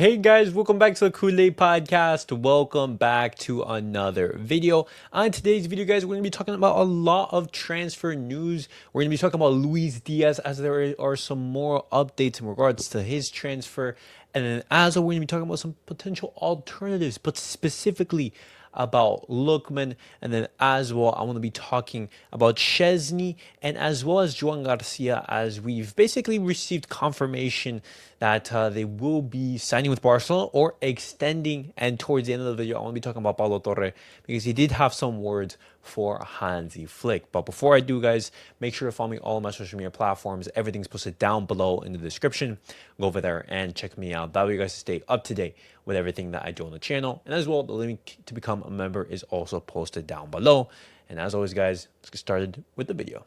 Hey guys, welcome back to the Kool-Aid Podcast. Welcome back to another video. On today's video, guys, we're going to be talking about a lot of transfer news. We're going to be talking about Luis Díaz as there are some more updates in regards to his transfer. And then as well, we're going to be talking about some potential alternatives, but specifically about Lookman, and then as well I want to be talking about Szczesny and as well as Joan Garcia, as we've basically received confirmation that they will be signing with Barcelona or extending. And towards the end of the video, I want to be talking about Pablo Torre because he did have some words for Hansi Flick. But before I do, guys, make sure to follow me all of my social media platforms. Everything's posted down below in the description. Go over there and check me out. That way you guys stay up to date with everything that I do on the channel. And as well, the link to become a member is also posted down below. And as always, guys, let's get started with the video.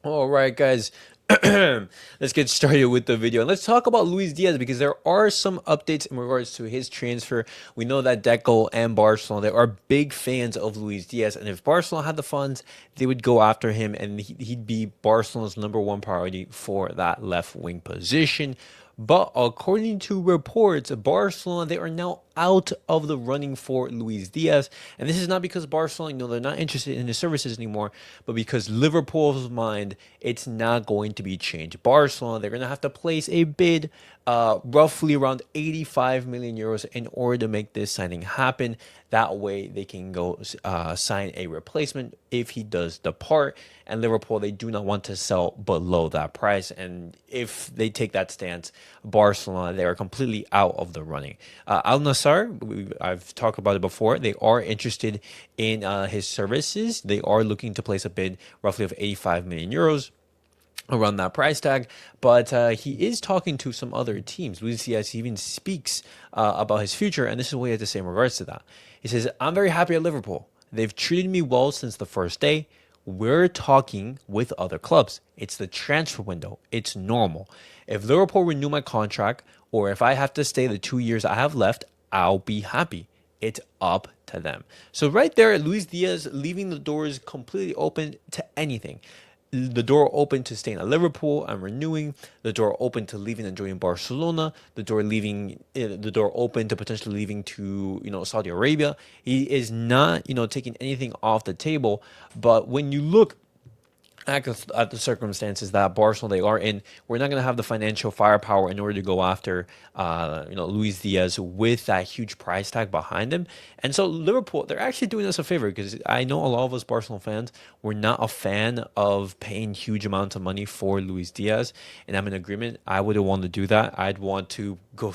All right, guys, let's get started with the video. And let's talk about Luis Díaz because there are some updates in regards to his transfer. We know that Deco and Barcelona, they are big fans of Luis Díaz. And if Barcelona had the funds, they would go after him and he'd be Barcelona's #1 priority for that left wing position. But according to reports, Barcelona, they are now out of the running for Luis Díaz. And this is not because Barcelona, they're not interested in his services anymore, but because Liverpool's mind, it's not going to be changed. Barcelona, they're going to have to place a bid roughly around 85 million euros in order to make this signing happen. That way they can go sign a replacement if he does depart. And Liverpool, they do not want to sell below that price. And if they take that stance, Barcelona, they are completely out of the running. Al Nassr, I've talked about it before. They are interested in his services. They are looking to place a bid roughly of 85 million euros. Around that price tag, but he is talking to some other teams. Luis Díaz even speaks about his future, and this is what he has to say in regards to that. He says, "I'm very happy at Liverpool. They've treated me well since the first day. We're talking with other clubs. It's the transfer window. It's normal. If Liverpool renew my contract, or if I have to stay the 2 years I have left, I'll be happy. It's up to them." So right there, Luis Díaz leaving the doors completely open to anything. The door open to staying at Liverpool and renewing, the door open to leaving and joining Barcelona, the door open to potentially leaving to Saudi Arabia. He is not taking anything off the table. But when you look at the circumstances that Barcelona they are in, we're not going to have the financial firepower in order to go after Luis Díaz with that huge price tag behind him. And so Liverpool, they're actually doing us a favor, because I know a lot of us Barcelona fans, we're not a fan of paying huge amounts of money for Luis Díaz, and I'm in agreement. I wouldn't want to do that. I'd want to go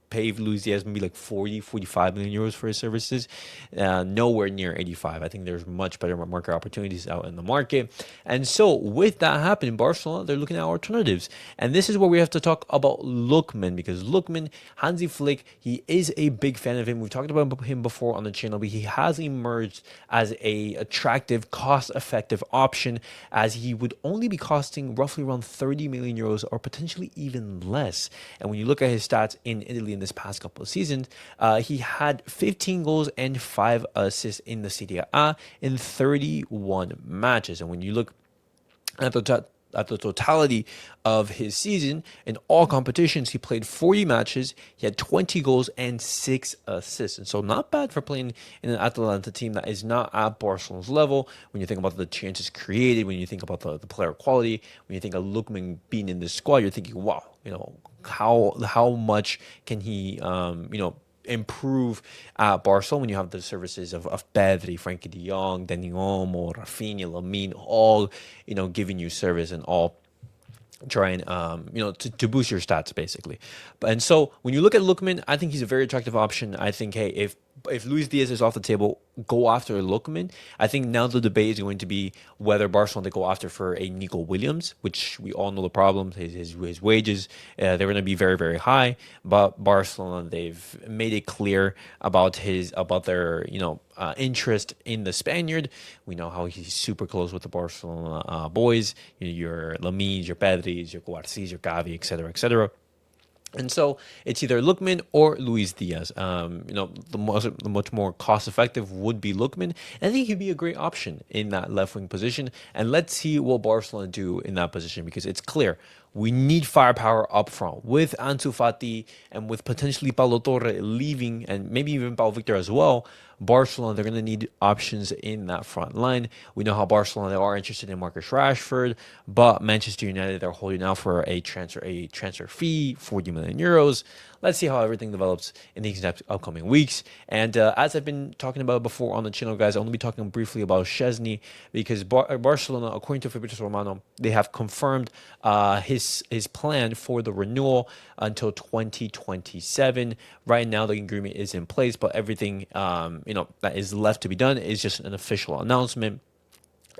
pay Luis Díaz maybe like 45 million euros for his services, nowhere near 85. I think there's much better market opportunities out in the market. And so with that happening, Barcelona, they're looking at alternatives. And this is where we have to talk about Lookman, because Lookman, Hansi Flick, he is a big fan of him. We've talked about him before on the channel, but he has emerged as a attractive, cost-effective option, as he would only be costing roughly around 30 million euros or potentially even less. And when you look at his stats in Italy in this past couple of seasons, he had 15 goals and 5 assists in the Serie A in 31 matches. And when you look at the totality of his season in all competitions, he played 40 matches, he had 20 goals and 6 assists. And so not bad for playing in an Atalanta team that is not at Barcelona's level. When you think about the chances created, when you think about the player quality, when you think of Lookman being in this squad, you're thinking, wow, how much can he improve at Barcelona when you have the services of Pedri, Frankie de Jong, Dani Olmo, Rafinha, Lamine, all giving you service and all trying to boost your stats basically. And so when you look at Lookman, I think he's a very attractive option. I think, hey, if Luis Díaz is off the table, go after Lookman. I think now the debate is going to be whether Barcelona they go after for a Nico Williams, which we all know the problems. His wages, they're going to be very, very high. But Barcelona, they've made it clear about their interest in the Spaniard. We know how he's super close with the Barcelona boys. Your Lamines, your Pedris, your Garcias, your Gavi, etc., etc. And so it's either Lookman or Luis Diaz. The much more cost effective would be Lookman. And I think he'd be a great option in that left wing position. And let's see what Barcelona do in that position, because it's clear we need firepower up front with Ansu Fati and with potentially Pablo Torre leaving, and maybe even Pau Victor as well. Barcelona, they're going to need options in that front line. We know how Barcelona, they are interested in Marcus Rashford, but Manchester United, they're holding out for a transfer fee, 40 million euros. Let's see how everything develops in these next upcoming weeks. And as I've been talking about before on the channel, guys, I'm going to be talking briefly about Szczesny, because Barcelona, according to Fabrizio Romano, they have confirmed his plan for the renewal until 2027. Right now, the agreement is in place, but everything that is left to be done is just an official announcement.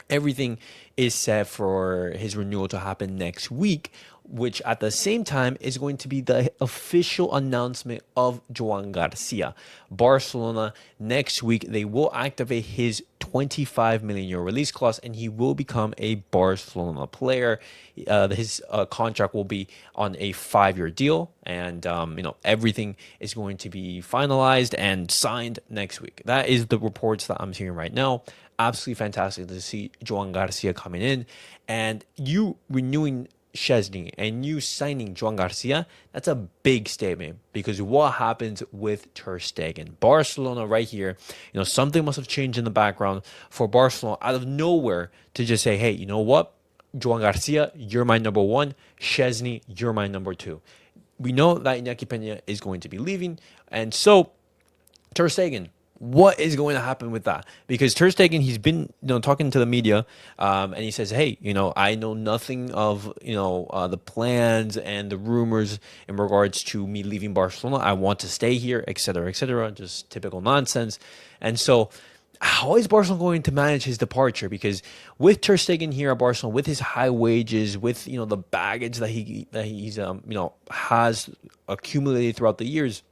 Everything is set for his renewal to happen next week, which at the same time is going to be the official announcement of Joan Garcia. Barcelona next week, they will activate his 25 million euro release clause, and he will become a Barcelona player. His contract will be on a 5-year deal, and everything is going to be finalized and signed next week. That is the reports that I'm hearing right now. Absolutely fantastic to see Joan Garcia coming in, and you renewing Szczesny and you signing Joan Garcia. That's a big statement, because what happens with Ter Stegen? Barcelona right here, something must have changed in the background for Barcelona out of nowhere to just say, hey, you know what? Joan Garcia, you're my number one. Szczesny, you're my number two. We know that Iñaki Peña is going to be leaving, and so Ter Stegen, what is going to happen with that? Because Ter Stegen, he's been talking to the media, and he says, "Hey, I know nothing of the plans and the rumors in regards to me leaving Barcelona. I want to stay here, etc., etc." Just typical nonsense. And so, how is Barcelona going to manage his departure? Because with Ter Stegen here at Barcelona, with his high wages, with the baggage that he's has accumulated throughout the years,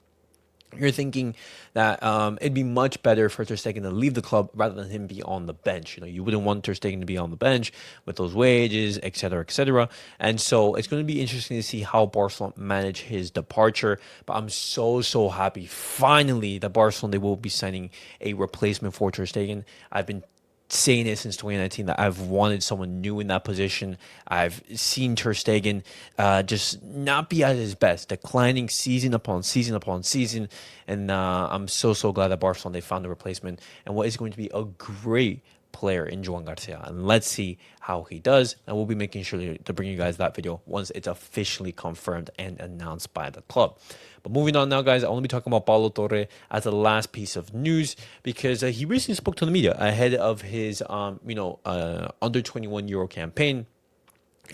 you're thinking that it'd be much better for Ter Stegen to leave the club rather than him be on the bench. You wouldn't want Ter Stegen to be on the bench with those wages, etc., etc. And so it's going to be interesting to see how Barcelona manage his departure. But I'm so happy finally that Barcelona, they will be signing a replacement for Ter Stegen. I've been saying it since 2019 that I've wanted someone new in that position. I've seen Ter Stegen just not be at his best, declining season upon season upon season. And I'm so glad that Barcelona, they found a replacement and what is going to be a great player in Joan Garcia. And let's see how he does. And we'll be making sure to bring you guys that video once it's officially confirmed and announced by the club. But moving on now, guys, I want to be talking about Pablo Torre as the last piece of news, because he recently spoke to the media ahead of his under 21 Euro campaign.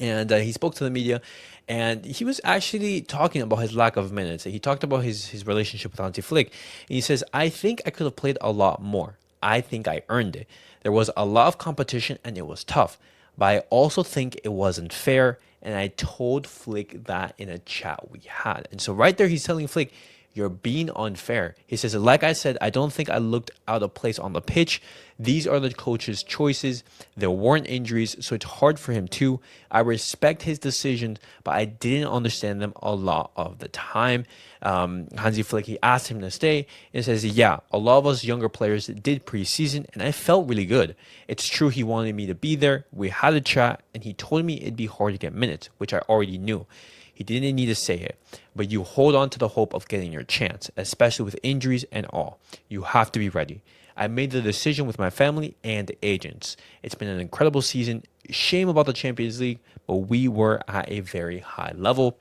And he spoke to the media, and he was actually talking about his lack of minutes. He talked about his relationship with Hansi Flick. And he says, I think I could have played a lot more. I think I earned it. There was a lot of competition and it was tough. But I also think it wasn't fair. And I told Flick that in a chat we had. And so right there, he's telling Flick, you're being unfair. He says, like I said, I don't think I looked out of place on the pitch. These are the coach's choices. There weren't injuries, so it's hard for him too. I respect his decisions, but I didn't understand them a lot of the time. Hansi Flick, he asked him to stay and says, yeah, a lot of us younger players did preseason, and I felt really good. It's true he wanted me to be there. We had a chat, and he told me it'd be hard to get minutes, which I already knew. He didn't need to say it, but you hold on to the hope of getting your chance, especially with injuries and all. You have to be ready. I made the decision with my family and the agents. It's been an incredible season. Shame about the Champions League, but we were at a very high level.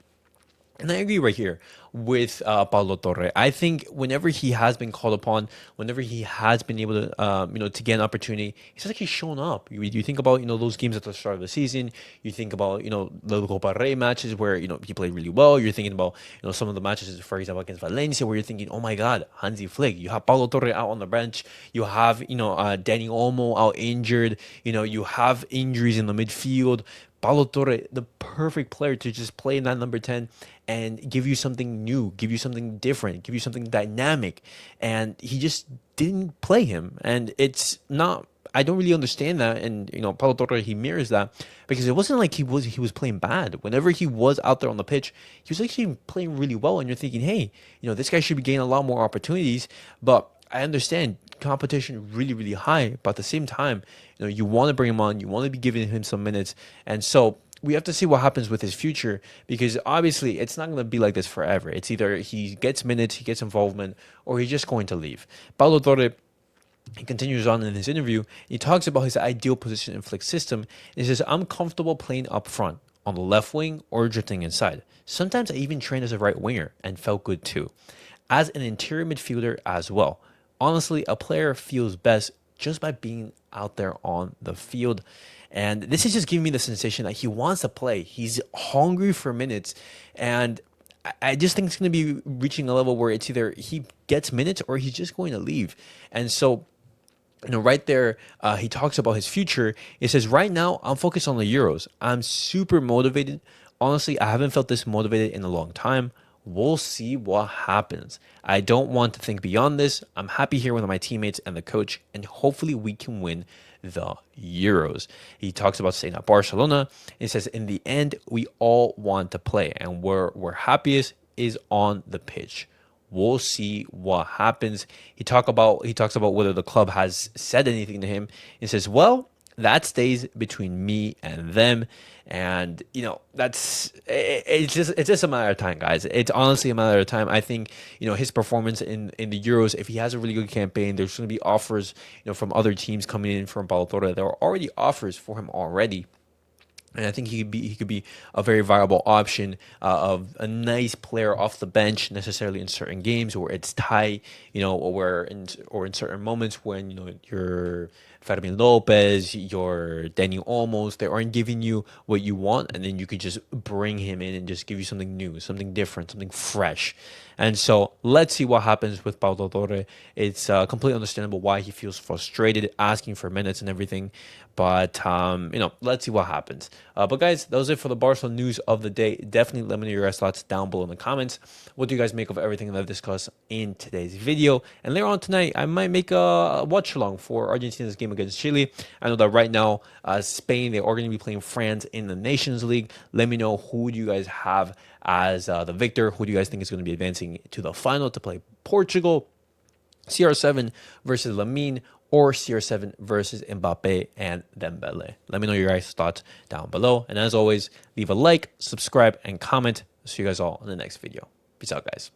And I agree right here with Pablo Torre. I think whenever he has been called upon, whenever he has been able to, to get an opportunity, he's actually shown up. You think about, those games at the start of the season. You think about, the Copa Rey matches where, he played really well. You're thinking about, some of the matches, for example, against Valencia, where you're thinking, oh my God, Hansi Flick. You have Pablo Torre out on the bench. You have, Danny Olmo out injured. You have injuries in the midfield. Pablo Torre, the perfect player to just play in that number 10 and give you something new, give you something different, give you something dynamic. And he just didn't play him. And it's not I don't really understand that. And Pablo Torre, he mirrors that, because it wasn't like he was playing bad. Whenever he was out there on the pitch, he was actually playing really well. And you're thinking, hey, this guy should be getting a lot more opportunities. But I understand competition really, really high. But at the same time, you want to bring him on, you want to be giving him some minutes, and so we have to see what happens with his future, because obviously it's not going to be like this forever. It's either he gets minutes, he gets involvement, or he's just going to leave. Pablo Torre, he continues on in his interview. He talks about his ideal position in Flick's system. He says, I'm comfortable playing up front, on the left wing, or drifting inside. Sometimes I even trained as a right winger and felt good too. As an interior midfielder as well. Honestly, a player feels best just by being out there on the field. And this is just giving me the sensation that he wants to play. He's hungry for minutes. And I just think it's going to be reaching a level where it's either he gets minutes or he's just going to leave. And so, right there, he talks about his future. He says, right now, I'm focused on the Euros. I'm super motivated. Honestly, I haven't felt this motivated in a long time. We'll see what happens. I don't want to think beyond this. I'm happy here with my teammates and the coach, and hopefully we can win the Euros. He talks about staying at Barcelona. He says, in the end, we all want to play, and where we're happiest is on the pitch. We'll see what happens. He talks about whether the club has said anything to him. He says, well, that stays between me and them. And it's just a matter of time, guys. It's honestly a matter of time. I think his performance in the Euros, if he has a really good campaign, there's going to be offers from other teams coming in from Pablo Torre. There are already offers for him already. And I think he could be a very viable option of a nice player off the bench, necessarily in certain games where it's tight, or in certain moments when your Fermin Lopez, your Daniel Olmos, they aren't giving you what you want, and then you could just bring him in and just give you something new, something different, something fresh. And so let's see what happens with Pablo Torre. It's completely understandable why he feels frustrated, asking for minutes and everything. But, let's see what happens. But guys, that was it for the Barcelona news of the day. Definitely let me know your guys' thoughts down below in the comments. What do you guys make of everything that I've discussed in today's video? And later on tonight, I might make a watch along for Argentina's game against Chile. I know that right now, Spain, they are going to be playing France in the Nations League. Let me know who do you guys have as the victor. Who do you guys think is going to be advancing to the final to play Portugal, CR7 versus Lamine, or CR7 versus Mbappe and Dembele? Let me know your guys' thoughts down below. And as always, leave a like, subscribe, and comment. I'll see you guys all in the next video. Peace out, guys.